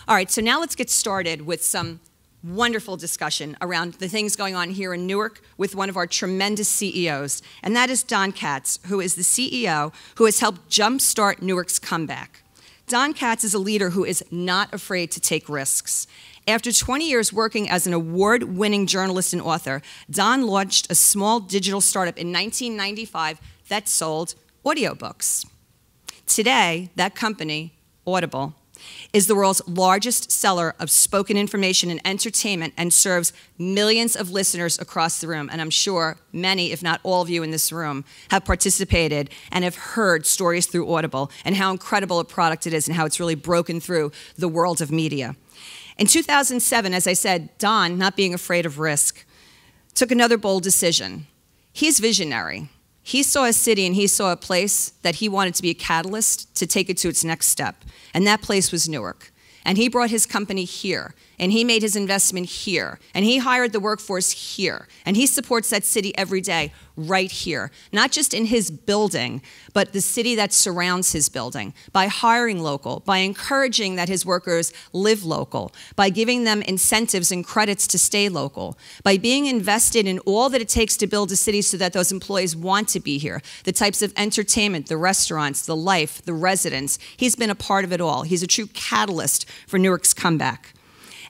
All right, so now let's get started with some wonderful discussion around the things going on here in Newark with one of our tremendous CEOs, and that is Don Katz, who is the CEO who has helped jumpstart Newark's comeback. Don Katz is a leader who is not afraid to take risks. After 20 years working as an award-winning journalist and author, Don launched a small digital startup in 1995 that sold audiobooks. Today, that company, Audible, is the world's largest seller of spoken information and entertainment and serves millions of listeners across the room. And I'm sure many, if not all of you in this room, have participated and have heard stories through Audible and how incredible a product it is and how it's really broken through the world of media. In 2007, as I said, Don, not being afraid of risk, took another bold decision. He's visionary. He saw a city and he saw a place that he wanted to be a catalyst to take it to its next step. And that place was Newark. And he brought his company here, and he made his investment here, and he hired the workforce here, and he supports that city every day right here, not just in his building, but the city that surrounds his building, by hiring local, by encouraging that his workers live local, by giving them incentives and credits to stay local, by being invested in all that it takes to build a city so that those employees want to be here, the types of entertainment, the restaurants, the life, the residents. He's been a part of it all. He's a true catalyst for Newark's comeback.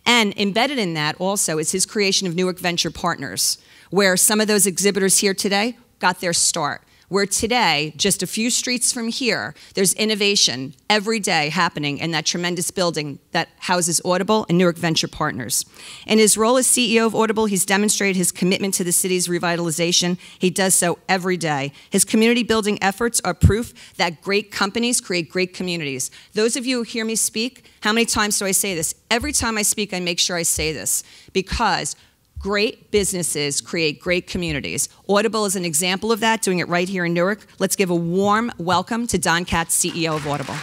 And embedded in that also is his creation of Newark Venture Partners, where some of those exhibitors here today got their start. Where today, just a few streets from here, there's innovation every day happening in that tremendous building that houses Audible and Newark Venture Partners. In his role as CEO of Audible, he's demonstrated his commitment to the city's revitalization. He does so every day. His community building efforts are proof that great companies create great communities. Those of you who hear me speak, how many times do I say this? Every time I speak, I make sure I say this, because great businesses create great communities. Audible is an example of that, doing it right here in Newark. Let's give a warm welcome to Don Katz, CEO of Audible.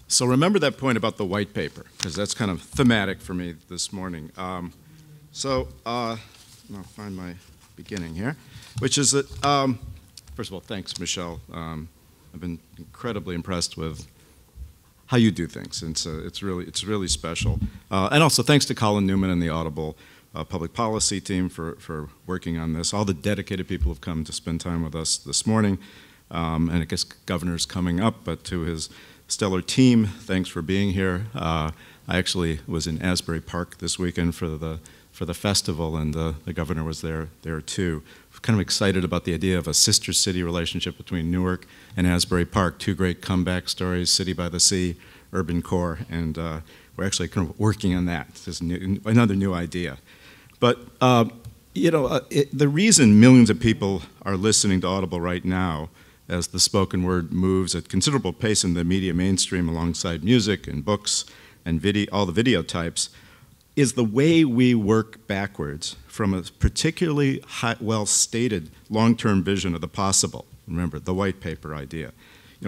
So remember that point about the white paper, because that's kind of thematic for me this morning. I'll find my beginning here, which is that, first of all, thanks, Michelle. I've been incredibly impressed with how you do things, and so it's really special. And also thanks to Colin Newman and the Audible public policy team for working on this. All the dedicated people have come to spend time with us this morning, and I guess Governor's coming up, but to his stellar team, thanks for being here. I actually was in Asbury Park this weekend for the festival, and the Governor was there too. Kind of excited about the idea of a sister city relationship between Newark and Asbury Park, two great comeback stories, City by the Sea, Urban Core, and we're actually kind of working on that. It's another new idea. But the reason millions of people are listening to Audible right now, as the spoken word moves at considerable pace in the media mainstream alongside music and books and video, all the video types, is the way we work backwards from a particularly well-stated long-term vision of the possible. Remember, the white paper idea.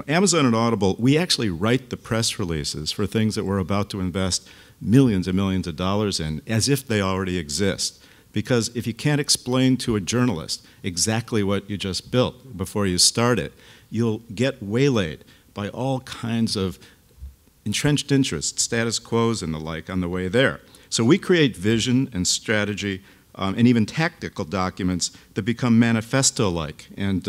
Amazon and Audible, we actually write the press releases for things that we're about to invest millions and millions of dollars in, as if they already exist. Because if you can't explain to a journalist exactly what you just built before you start it, you'll get waylaid by all kinds of entrenched interests, status quos and the like on the way there. So we create vision and strategy and even tactical documents that become manifesto-like, and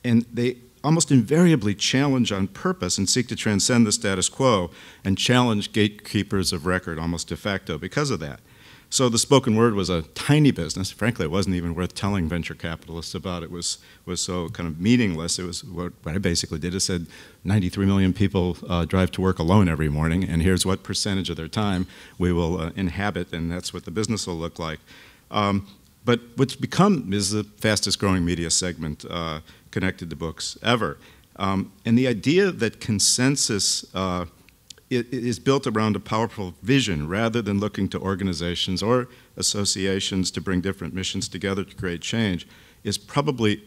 they almost invariably challenge on purpose and seek to transcend the status quo and challenge gatekeepers of record almost de facto because of that. So the spoken word was a tiny business. Frankly, it wasn't even worth telling venture capitalists about. It was so kind of meaningless. It was what I basically did is said 93 million people drive to work alone every morning, and here's what percentage of their time we will inhabit, and that's what the business will look like. But what's become is the fastest growing media segment connected to books ever. And the idea that consensus it is built around a powerful vision rather than looking to organizations or associations to bring different missions together to create change is probably,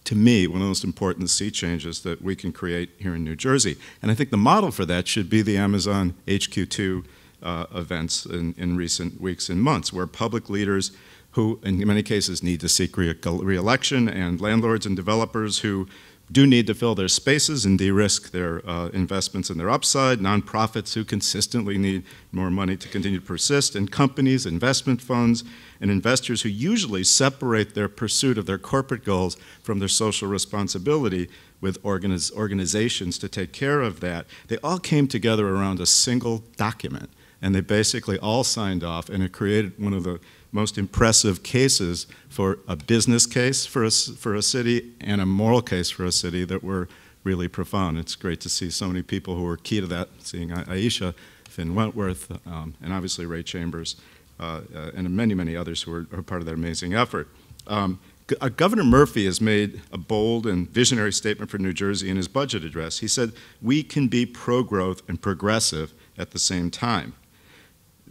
to me, one of the most important sea changes that we can create here in New Jersey. And I think the model for that should be the Amazon HQ2 events in recent weeks and months, where public leaders who in many cases need to seek re-election and landlords and developers who do need to fill their spaces and de-risk their investments and their upside, nonprofits who consistently need more money to continue to persist, and companies, investment funds, and investors who usually separate their pursuit of their corporate goals from their social responsibility with organizations to take care of that. They all came together around a single document, and they basically all signed off, and it created one of the most impressive cases for a business case for a city and a moral case for a city that were really profound. It's great to see so many people who were key to that, seeing Aisha, Finn Wentworth, and obviously Ray Chambers, and many, many others who are part of that amazing effort. Governor Murphy has made a bold and visionary statement for New Jersey in his budget address. He said, "We can be pro-growth and progressive at the same time."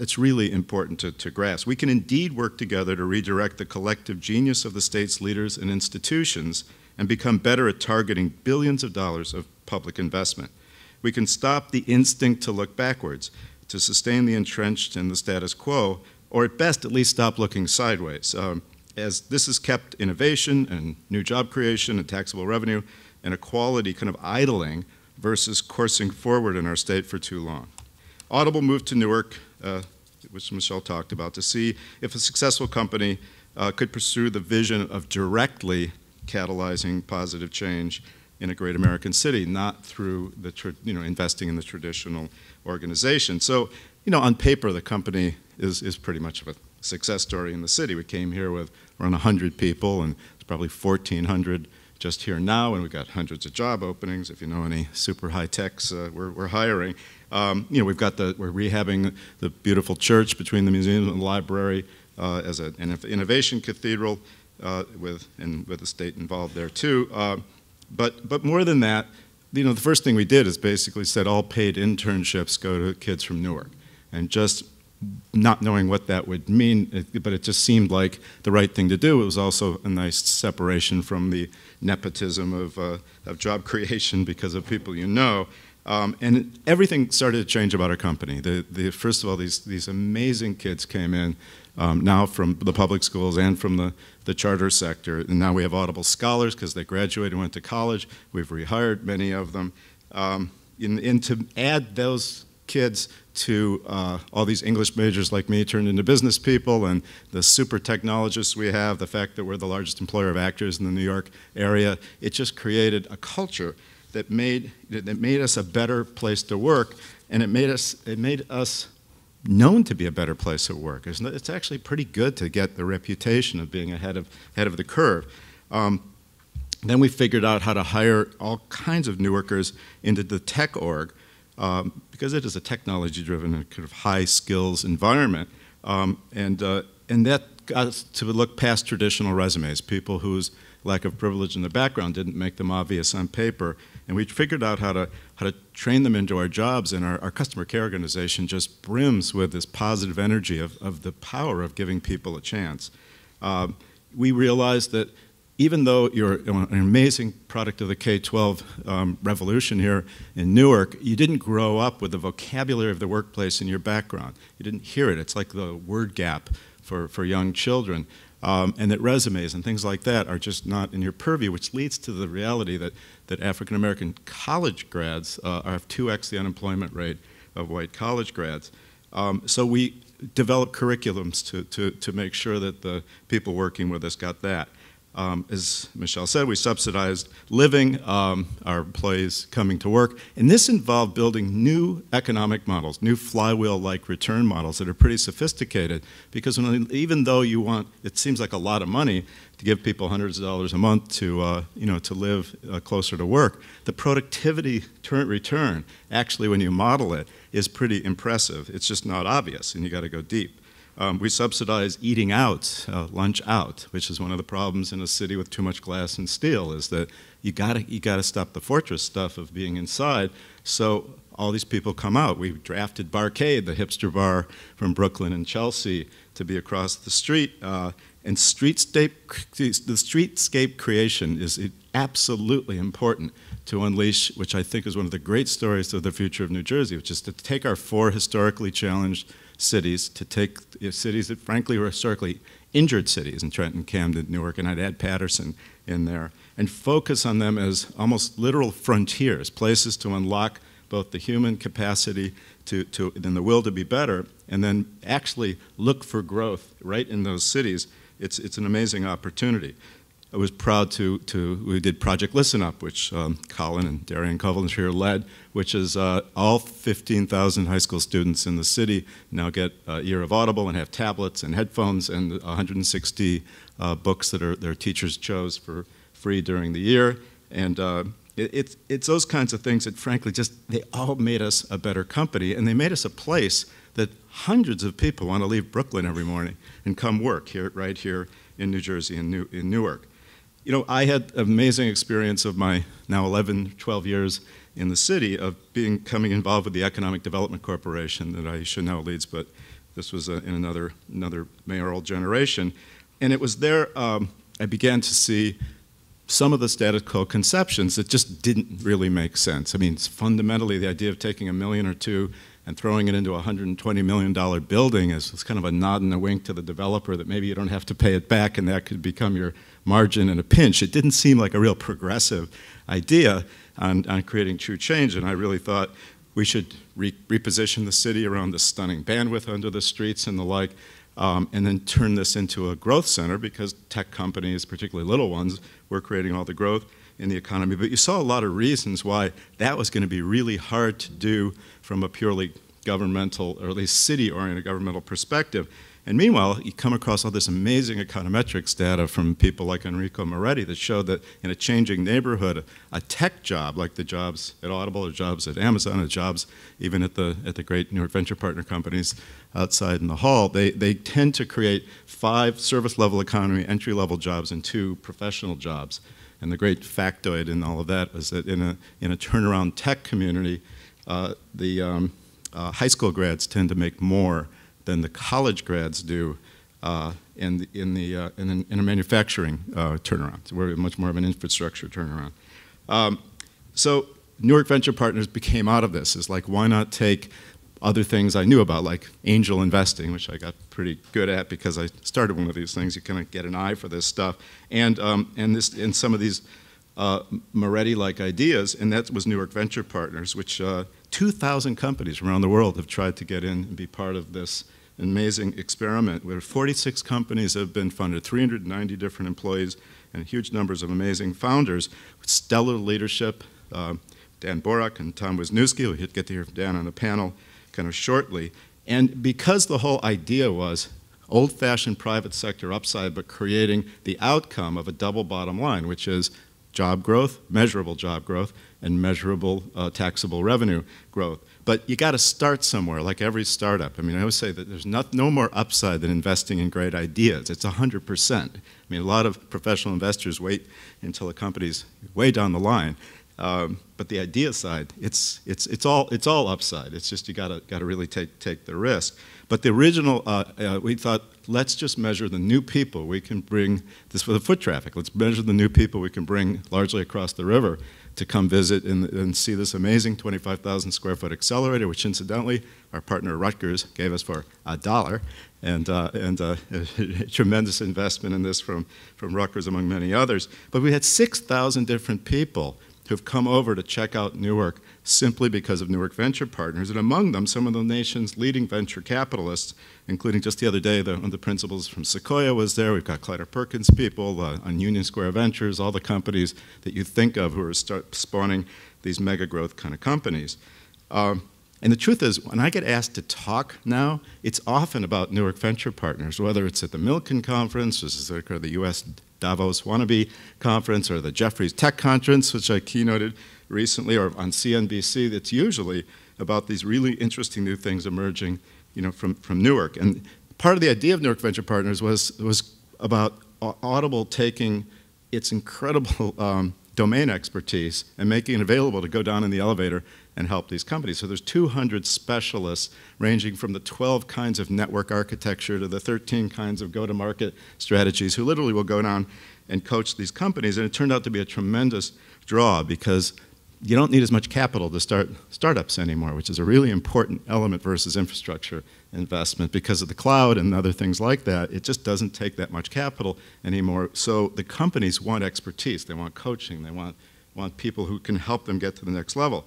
It's really important to grasp. We can indeed work together to redirect the collective genius of the state's leaders and institutions and become better at targeting billions of dollars of public investment. We can stop the instinct to look backwards, to sustain the entrenched and the status quo, or at best, at least stop looking sideways. As this has kept innovation and new job creation and taxable revenue and equality kind of idling versus coursing forward in our state for too long. Audible moved to Newark, which Michelle talked about, to see if a successful company could pursue the vision of directly catalyzing positive change in a great American city, not through the investing in the traditional organization. So, on paper, the company is pretty much of a success story in the city. We came here with around 100 people, and it's probably 1,400 just here now, and we've got hundreds of job openings. If you know any super high techs, we're hiring. We're rehabbing the beautiful church between the museum and the library as an innovation cathedral, with the state involved there too. But more than that, the first thing we did is basically said all paid internships go to kids from Newark, and just not knowing what that would mean, but it just seemed like the right thing to do. It was also a nice separation from the nepotism of job creation because of people you know. And everything started to change about our company. First of all, these amazing kids came in, now from the public schools and from the charter sector. And now we have Audible Scholars because they graduated and went to college. We've rehired many of them. And to add those kids to all these English majors like me turned into business people, and the super technologists we have, the fact that we're the largest employer of actors in the New York area, it just created a culture that made us a better place to work, and it made us known to be a better place at work. It's actually pretty good to get the reputation of being ahead of the curve. Then we figured out how to hire all kinds of Newarkers into the tech org, because it is a technology-driven and kind of high-skills environment, and that got us to look past traditional resumes, people whose lack of privilege in their background didn't make them obvious on paper, and we figured out how to train them into our jobs, and our customer care organization just brims with this positive energy of the power of giving people a chance. We realized that even though you're an amazing product of the K-12 revolution here in Newark, you didn't grow up with the vocabulary of the workplace in your background. You didn't hear it. It's like the word gap for young children. And that resumes and things like that are just not in your purview, which leads to the reality that African-American college grads have 2x the unemployment rate of white college grads. So we developed curriculums to make sure that the people working with us got that. As Michelle said, we subsidized living, our employees coming to work, and this involved building new economic models, new flywheel-like return models that are pretty sophisticated, because even though it seems like a lot of money to give people hundreds of dollars a month to live closer to work, the productivity return, actually when you model it, is pretty impressive. It's just not obvious, and you got to go deep. We subsidize eating out, lunch out, which is one of the problems in a city with too much glass and steel, is that you gotta stop the fortress stuff of being inside. So all these people come out. We drafted Barcade, the hipster bar from Brooklyn and Chelsea, to be across the street. And the streetscape creation is absolutely important to unleash, which I think is one of the great stories of the future of New Jersey, which is to take our 4 historically challenged cities, to take cities that frankly were historically injured cities in Trenton, Camden, Newark, and I'd add Patterson in there, and focus on them as almost literal frontiers, places to unlock both the human capacity and the will to be better, and then actually look for growth right in those cities. It's an amazing opportunity. I was proud we did Project Listen Up, which Colin and Darian Kovalic here led, which is all 15,000 high school students in the city now get a year of Audible and have tablets and headphones and 160 books that their teachers chose for free during the year. And it's those kinds of things that frankly they all made us a better company, and they made us a place that hundreds of people want to leave Brooklyn every morning and come work right here in New Jersey, in Newark. You know, I had an amazing experience of my now 11, 12 years in the city of coming involved with the Economic Development Corporation that Aisha now leads, but this was in another mayoral generation. And it was there I began to see some of the status quo conceptions that just didn't really make sense. I mean, fundamentally, the idea of taking $1 million or $2 million and throwing it into a $120 million building is kind of a nod and a wink to the developer that maybe you don't have to pay it back and that could become your margin in a pinch. It didn't seem like a real progressive idea on creating true change, and I really thought we should reposition the city around the stunning bandwidth under the streets and the like, and then turn this into a growth center because tech companies, particularly little ones, were creating all the growth in the economy. But you saw a lot of reasons why that was going to be really hard to do from a purely governmental, or at least city-oriented governmental perspective. And meanwhile, you come across all this amazing econometrics data from people like Enrico Moretti that showed that in a changing neighborhood, a tech job, like the jobs at Audible or jobs at Amazon or jobs even at the great Newark venture partner companies outside in the hall, they tend to create 5 service-level economy entry-level jobs and 2 professional jobs. And the great factoid in all of that was that in a turnaround tech community, the high school grads tend to make more than the college grads do in a manufacturing turnaround. So we're much more of an infrastructure turnaround. So Newark Venture Partners became out of this. It's like, why not take other things I knew about, like angel investing, which I got pretty good at because I started one of these things. You kind of get an eye for this stuff, and some of these Moretti-like ideas, and that was Newark Venture Partners, which 2,000 companies around the world have tried to get in and be part of this amazing experiment where 46 companies have been funded, 390 different employees, and huge numbers of amazing founders with stellar leadership. Dan Borak and Tom Wisniewski, we'll get to hear from Dan on the panel kind of shortly. And because the whole idea was old-fashioned private sector upside, but creating the outcome of a double bottom line, which is job growth, measurable job growth, and measurable taxable revenue growth. But you got to start somewhere, like every startup. I mean, I always say that there's no more upside than investing in great ideas. It's 100%. I mean, a lot of professional investors wait until a company's way down the line. But the idea side, it's all upside. It's just you got to really take the risk. But the original, we thought, let's just measure the new people we can bring. This for the foot traffic. Let's measure the new people we can bring largely across the river to come visit and see this amazing 25,000 square foot accelerator, which incidentally our partner Rutgers gave us for $1, and a tremendous investment in this from Rutgers among many others. But we had 6,000 different people who've come over to check out Newark simply because of Newark Venture Partners, and among them some of the nation's leading venture capitalists, including just the other day one of the principals from Sequoia was there. We've got Clyder Perkins people on Union Square Ventures, all the companies that you think of who are spawning these mega growth kind of companies. And the truth is, when I get asked to talk now, it's often about Newark Venture Partners, whether it's at the Milken Conference, which is the U.S. Davos Wannabe Conference, or the Jeffries Tech Conference, which I keynoted recently, or on CNBC. That's usually about these really interesting new things emerging, from Newark. And part of the idea of Newark Venture Partners was about Audible taking its incredible domain expertise and making it available to go down in the elevator and help these companies. So there's 200 specialists ranging from the 12 kinds of network architecture to the 13 kinds of go-to-market strategies who literally will go down and coach these companies. And it turned out to be a tremendous draw because you don't need as much capital to start startups anymore, which is a really important element versus infrastructure investment. Because of the cloud and other things like that, it just doesn't take that much capital anymore. So the companies want expertise. They want coaching. They want people who can help them get to the next level.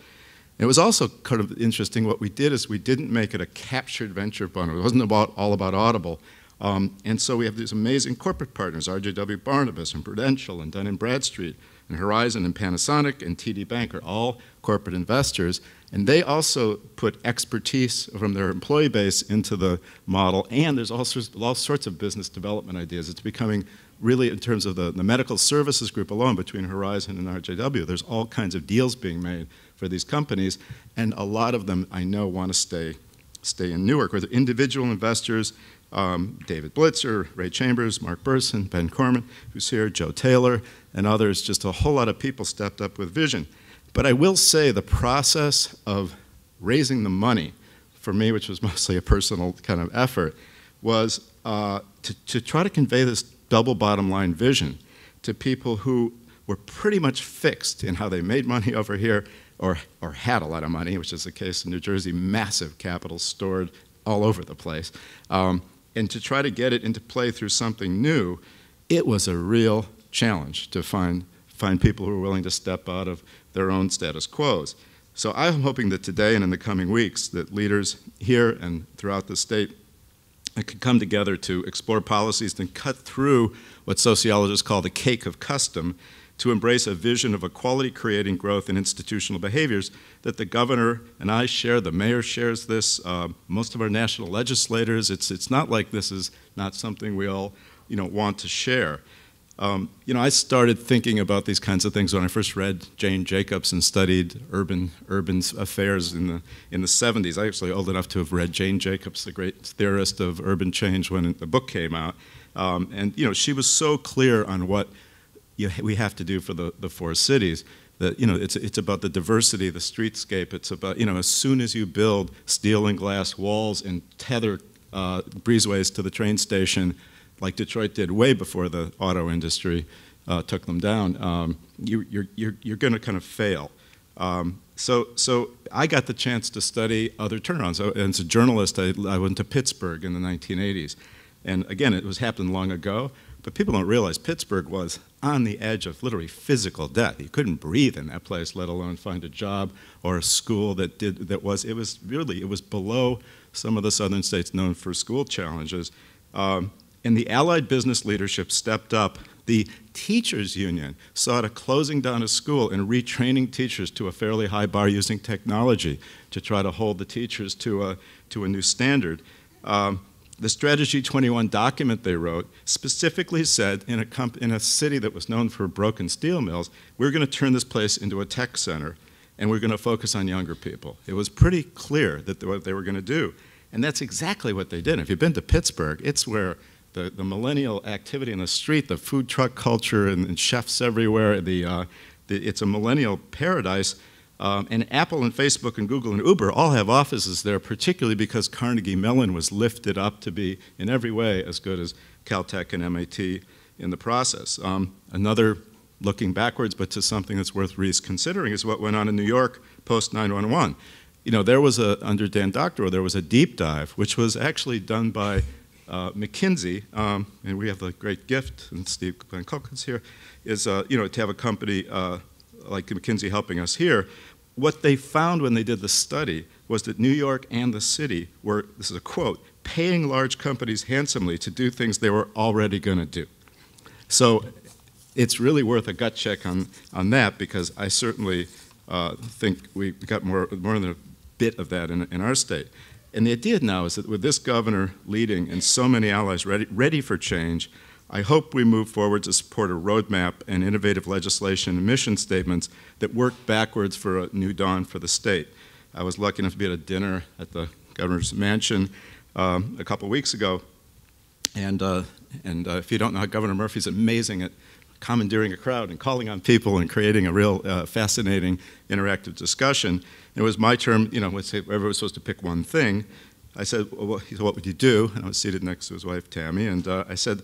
It was also kind of interesting. What we did is we didn't make it a captured venture fund. It wasn't all about Audible. And so we have these amazing corporate partners, RJW Barnabas and Prudential and Dun & Bradstreet and Horizon and Panasonic and TD Bank are all corporate investors. And they also put expertise from their employee base into the model. And there's all sorts of business development ideas. It's becoming really, in terms of the medical services group alone, between Horizon and RJW, there's all kinds of deals being made for these companies. And a lot of them, I know, want to stay in Newark, where they're individual investors. David Blitzer, Ray Chambers, Mark Burson, Ben Corman, who's here, Joe Taylor, and others. Just a whole lot of people stepped up with vision. But I will say the process of raising the money, for me, which was mostly a personal kind of effort, was to try to convey this double bottom line vision to people who were pretty much fixed in how they made money over here or had a lot of money, which is the case in New Jersey, massive capital stored all over the place. And to try to get it into play through something new, it was a real challenge to find people who are willing to step out of their own status quos. So I'm hoping that today and in the coming weeks that leaders here and throughout the state could come together to explore policies and cut through what sociologists call the cake of custom to embrace a vision of equality creating growth in institutional behaviors that the governor and I share, the mayor shares this, most of our national legislators. It's not like this is not something we all want to share. I started thinking about these kinds of things when I first read Jane Jacobs and studied urban affairs in the 70s. I'm actually old enough to have read Jane Jacobs, the great theorist of urban change, when the book came out. And she was so clear on what we have to do for the four cities. That it's about the diversity of the streetscape. It's about as soon as you build steel and glass walls and tether breezeways to the train station, like Detroit did way before the auto industry took them down, you're going to kind of fail. So I got the chance to study other turnarounds. And as a journalist, I went to Pittsburgh in the 1980s. And again, it was happened long ago, but people don't realize Pittsburgh was on the edge of literally physical death. You couldn't breathe in that place, let alone find a job or a school it was below some of the southern states known for school challenges. And the Allied business leadership stepped up. The teachers union sought a closing down of school and retraining teachers to a fairly high bar using technology to try to hold the teachers to a new standard. The Strategy 21 document they wrote specifically said in a city that was known for broken steel mills, we're going to turn this place into a tech center and we're going to focus on younger people. It was pretty clear that what they were going to do. And that's exactly what they did. If you've been to Pittsburgh, it's where the millennial activity in the street, the food truck culture and chefs everywhere, it's a millennial paradise. And Apple and Facebook and Google and Uber all have offices there, particularly because Carnegie Mellon was lifted up to be in every way as good as Caltech and MIT in the process. Another looking backwards, but to something that's worth reconsidering, is what went on in New York post 9/11. There was under Dan Doctorow, there was a deep dive, which was actually done by McKinsey, and we have the great gift, and Steve Glenn Cookins here, is to have a company like McKinsey helping us here. What they found when they did the study was that New York and the city were, this is a quote, paying large companies handsomely to do things they were already going to do. So it's really worth a gut check on that, because I certainly think we got more than a bit of that in our state. And the idea now is that with this governor leading and so many allies ready for change, I hope we move forward to support a roadmap and innovative legislation and mission statements that work backwards for a new dawn for the state. I was lucky enough to be at a dinner at the governor's mansion a couple weeks ago, and if you don't know, Governor Murphy's amazing at commandeering a crowd and calling on people and creating a real fascinating interactive discussion. It was my term, everyone was supposed to pick one thing. I said, well, he said, what would you do? And I was seated next to his wife, Tammy, and I said,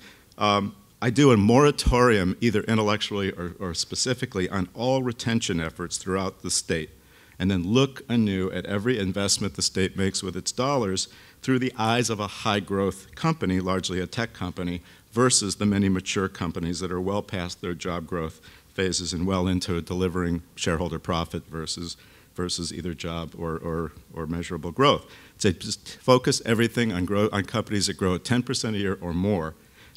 I do a moratorium, either intellectually or specifically, on all retention efforts throughout the state, and then look anew at every investment the state makes with its dollars through the eyes of a high-growth company, largely a tech company, versus the many mature companies that are well past their job growth phases and well into delivering shareholder profit versus either job or measurable growth. So just focus everything on companies that grow at 10% a year or more.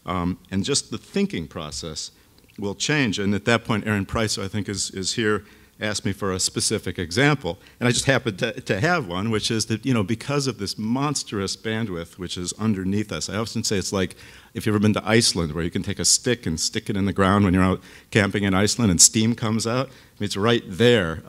And just the thinking process will change. And at that point, Aaron Price, I think, is here, asked me for a specific example. And I just happen to have one, which is that, because of this monstrous bandwidth which is underneath us, I often say it's like if you've ever been to Iceland, where you can take a stick and stick it in the ground when you're out camping in Iceland and steam comes out. I mean, it's right there.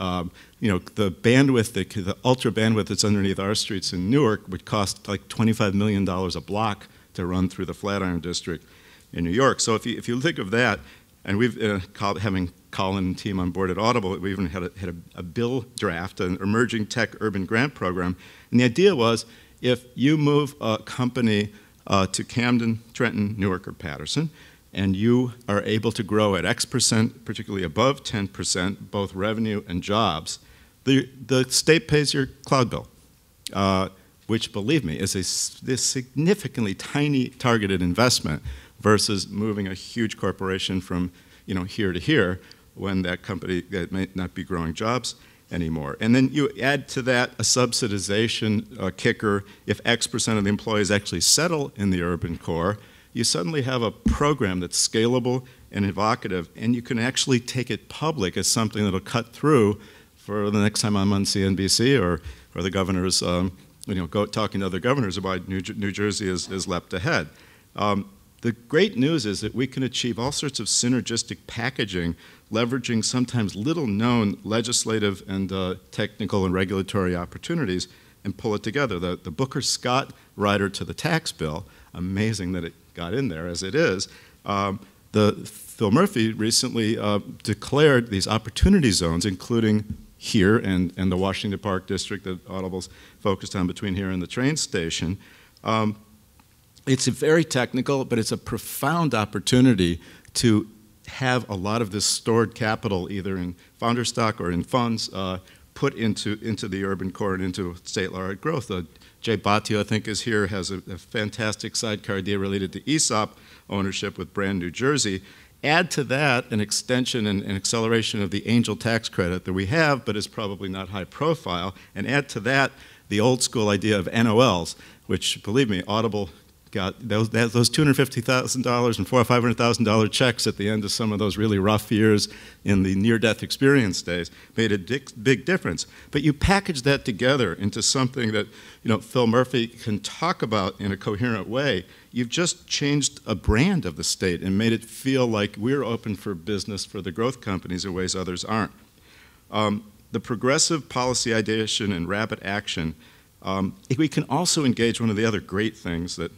The bandwidth, the ultra bandwidth that's underneath our streets in Newark would cost like $25 million a block to run through the Flatiron District in New York. So if you think of that, and we've, having Colin and team on board at Audible, we even had a bill draft, an emerging tech urban grant program. And the idea was, if you move a company to Camden, Trenton, Newark, or Patterson, and you are able to grow at X%, particularly above 10%, both revenue and jobs, the state pays your cloud bill, which, believe me, is this significantly tiny targeted investment versus moving a huge corporation from here to here when that company that may not be growing jobs anymore. And then you add to that a subsidization kicker. If X% of the employees actually settle in the urban core, you suddenly have a program that's scalable and evocative, and you can actually take it public as something that'll cut through for the next time I'm on CNBC or the governors, talking to other governors about New Jersey is leapt ahead. The great news is that we can achieve all sorts of synergistic packaging, leveraging sometimes little-known legislative and technical and regulatory opportunities, and pull it together. The Booker-Scott rider to the tax bill, amazing that it got in there as it is. Phil Murphy recently declared these opportunity zones, including here and the Washington Park district that Audible's focused on between here and the train station. It's very technical, but it's a profound opportunity to have a lot of this stored capital, either in founder stock or in funds, put into the urban core and into state-wide growth. Jay Battio, I think, is here, has a fantastic sidecar idea related to ESOP ownership with Brand New Jersey. Add to that an extension and acceleration of the angel tax credit that we have, but is probably not high profile, and add to that the old school idea of NOLs, which, believe me, Audible got those $250,000 and $400,000 or $500,000 checks at the end of some of those really rough years in the near-death experience days made a big difference. But you package that together into something that Phil Murphy can talk about in a coherent way. You've just changed a brand of the state and made it feel like we're open for business for the growth companies in ways others aren't. The progressive policy ideation and rapid action. We can also engage one of the other great things that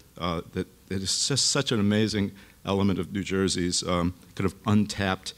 is just such an amazing element of New Jersey's kind of untapped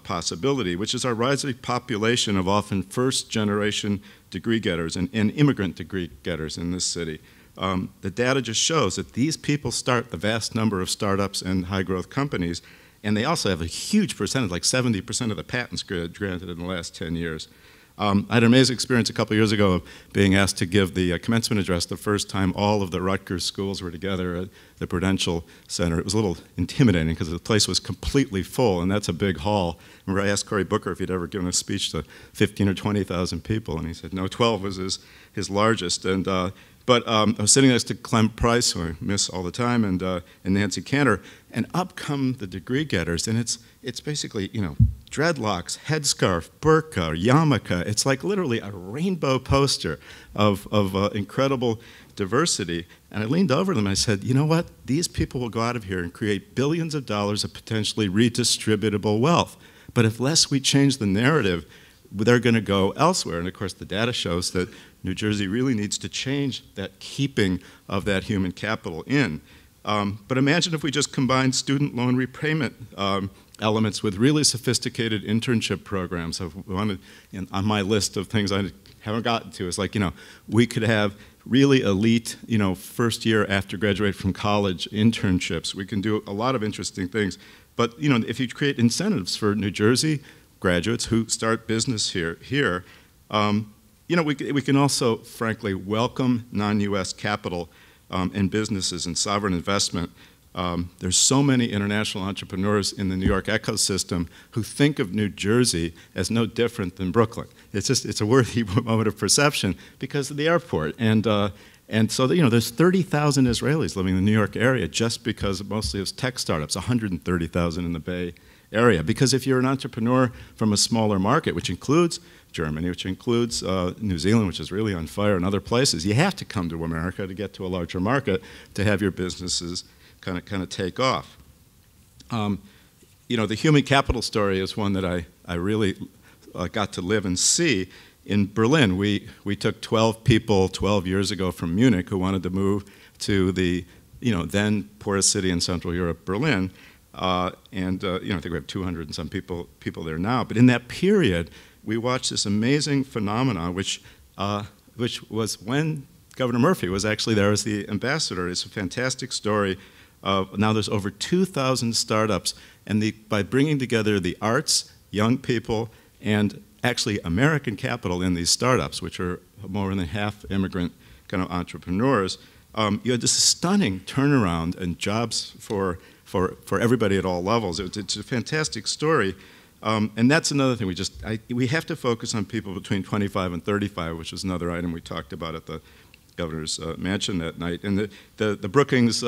possibility, which is our rising population of often first-generation degree getters and immigrant degree getters in this city. The data just shows that these people start the vast number of startups and high-growth companies, and they also have a huge percentage, like 70% of the patents granted in the last 10 years. I had an amazing experience a couple years ago of being asked to give the commencement address the first time all of the Rutgers schools were together at the Prudential Center. It was a little intimidating because the place was completely full, and that's a big hall. Remember, I asked Cory Booker if he'd ever given a speech to 15 or 20,000 people, and he said, no, 12 was his largest. And But I was sitting next to Clem Price, who I miss all the time, and Nancy Cantor, and up come the degree getters, and it's basically, dreadlocks, headscarf, burqa, yarmulke. It's like literally a rainbow poster of incredible diversity. And I leaned over them and I said, you know what? These people will go out of here and create billions of dollars of potentially redistributable wealth. But unless we change the narrative, they're going to go elsewhere. And of course, the data shows that New Jersey really needs to change that keeping of that human capital in. But imagine if we just combined student loan repayment elements with really sophisticated internship programs. On my list of things I haven't gotten to is like, we could have really elite, first year after graduate from college internships. We can do a lot of interesting things. But, if you create incentives for New Jersey graduates who start business here, we can also, frankly, welcome non-U.S. capital and businesses and sovereign investment. There's so many international entrepreneurs in the New York ecosystem who think of New Jersey as no different than Brooklyn. It's a worthy moment of perception because of the airport. And so, there's 30,000 Israelis living in the New York area just because mostly of tech startups, 130,000 in the Bay Area. Because if you're an entrepreneur from a smaller market, which includes Germany, which includes New Zealand, which is really on fire, and other places, you have to come to America to get to a larger market to have your businesses kind of take off. The human capital story is one that I really got to live and see. In Berlin, we took 12 people 12 years ago from Munich who wanted to move to the then poorest city in Central Europe, Berlin. I think we have 200 and some people there now. But in that period, we watched this amazing phenomenon, which was when Governor Murphy was actually there as the ambassador. It's a fantastic story. Now there's over 2,000 startups, and by bringing together the arts, young people, and actually American capital in these startups, which are more than half immigrant kind of entrepreneurs, you had this stunning turnaround and jobs for everybody at all levels. It's a fantastic story. And that's another thing. We have to focus on people between 25 and 35, which is another item we talked about at the governor's mansion that night. And the Brookings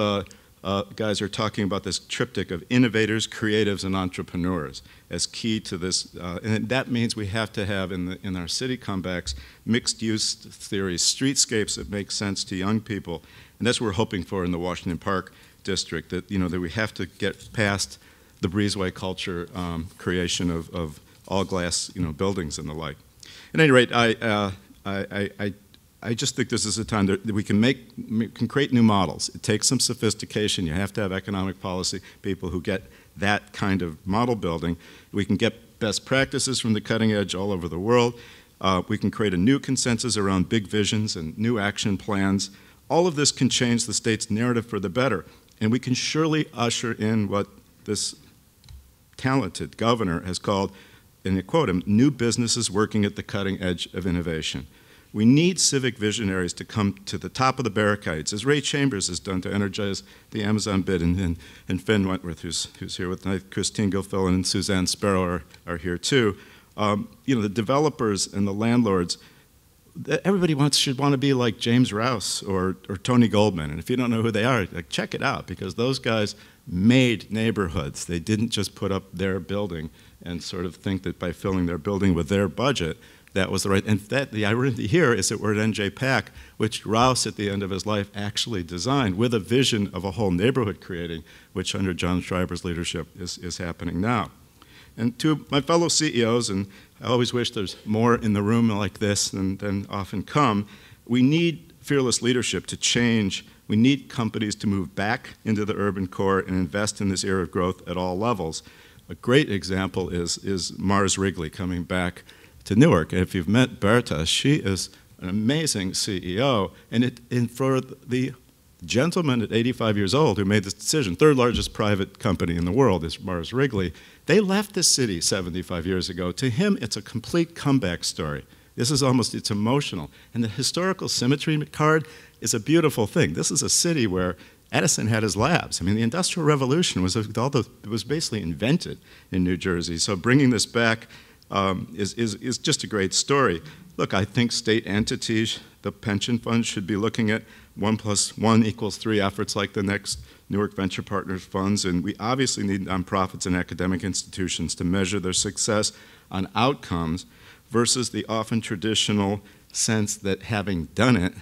guys are talking about this triptych of innovators, creatives, and entrepreneurs as key to this. And that means we have to have in our city comebacks mixed-use theories, streetscapes that make sense to young people. And that's what we're hoping for in the Washington Park district, that we have to get past the breezeway culture creation of all glass buildings and the like. At any rate, I just think this is a time that we can create new models. It takes some sophistication. You have to have economic policy people who get that kind of model building. We can get best practices from the cutting edge all over the world. We can create a new consensus around big visions and new action plans. All of this can change the state's narrative for the better. And we can surely usher in what this talented governor has called, and I quote him, new businesses working at the cutting edge of innovation. We need civic visionaries to come to the top of the barricades, as Ray Chambers has done to energize the Amazon bid, and Finn Wentworth, who's here with me, Christine Gilfillan and Suzanne Sparrow are here too. The developers and the landlords, everybody should want to be like James Rouse or Tony Goldman. And if you don't know who they are, check it out, because those guys made neighborhoods. They didn't just put up their building and sort of think that by filling their building with their budget, that was the right. And the irony here is that we're at NJPAC, which Rouse at the end of his life actually designed with a vision of a whole neighborhood creating, which under John Schreiber's leadership is happening now. And to my fellow CEOs, and I always wish there's more in the room like this than often come, we need fearless leadership to change. We need companies to move back into the urban core and invest in this era of growth at all levels. A great example is Mars Wrigley coming back to Newark. And if you've met Berta, she is an amazing CEO. And for the gentleman at 85 years old who made this decision, third largest private company in the world is Mars Wrigley, they left the city 75 years ago. To him, it's a complete comeback story. This is it's emotional. And the historical symmetry card is a beautiful thing. This is a city where Edison had his labs. I mean, the Industrial Revolution was basically invented in New Jersey. So bringing this back is just a great story. Look, I think state entities, the pension funds should be looking at 1 + 1 = 3 efforts like the next Newark Venture Partners funds, and we obviously need nonprofits and academic institutions to measure their success on outcomes versus the often traditional sense that having done it,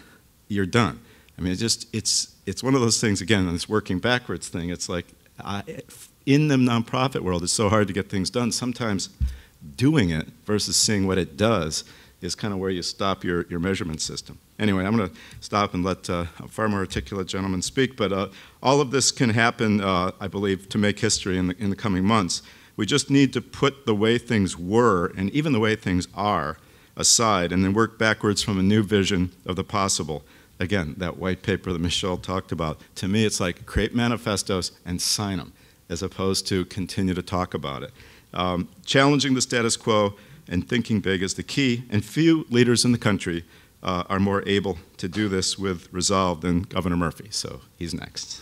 you're done. I mean, it's one of those things, again, this working backwards thing. It's like in the nonprofit world, it's so hard to get things done. Sometimes doing it versus seeing what it does is kind of where you stop your measurement system. Anyway, I'm going to stop and let a far more articulate gentleman speak, but all of this can happen, I believe, to make history in the coming months. We just need to put the way things were, and even the way things are, aside, and then work backwards from a new vision of the possible. again, that white paper that Michelle talked about, to me it's like create manifestos and sign them, as opposed to continue to talk about it. Challenging the status quo and thinking big is the key, and few leaders in the country are more able to do this with resolve than Governor Murphy, so he's next.